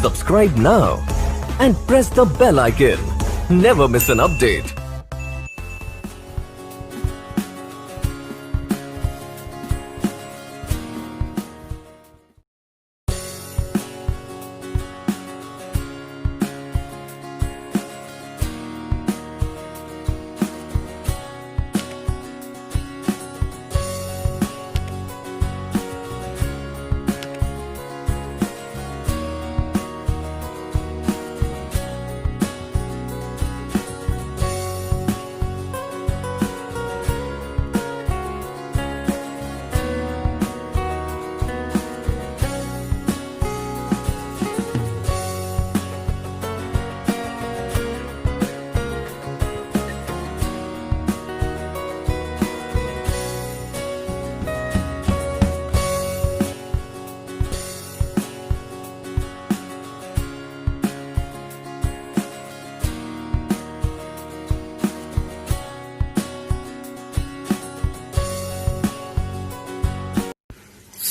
Subscribe now and press the bell icon. Never miss an update.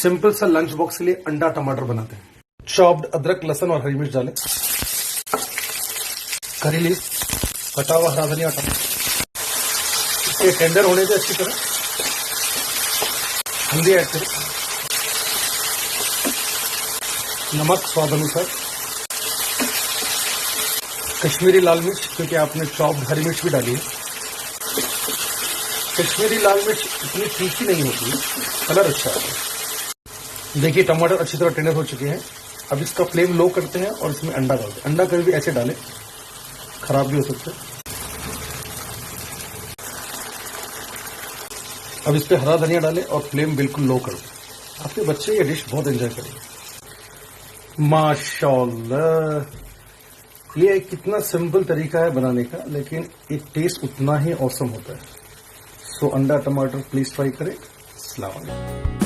Simple सा lunch box के लिए अंडा टमाटर बनाते हैं। चॉप्ड अदरक लहसुन और हरी मिर्च डालें, करी लीफ, कटा हुआ हरा धनिया डालें, इसके टेंडर होने से अच्छी तरह हल्दी ऐड करें, नमक स्वाद अनुसार, कश्मीरी लाल मिर्च क्योंकि आपने चॉप्ड हरी मिर्च भी डाली है। कश्मीरी लाल मिर्च इतनी तीखी नहीं होती है, कलर अच्छा है। देखिए टमाटर अच्छी तरह टेंडर हो चुके हैं। अब इसका फ्लेम लो करते हैं और इसमें अंडा डालते हैं। अंडा कभी भी ऐसे डालें, खराब भी हो सकता है। अब इस पे हरा धनिया डालें और फ्लेम बिल्कुल लो कर दें। आपके बच्चे ये डिश बहुत एंजॉय करेंगे। माशाल्लाह, ये कितना सिंपल तरीका है बनाने का, लेकिन ये टेस्ट उतना ही औसम होता है। सो अंडा टमाटर प्लीज ट्राई करें। अस्सलाम वालेकुम।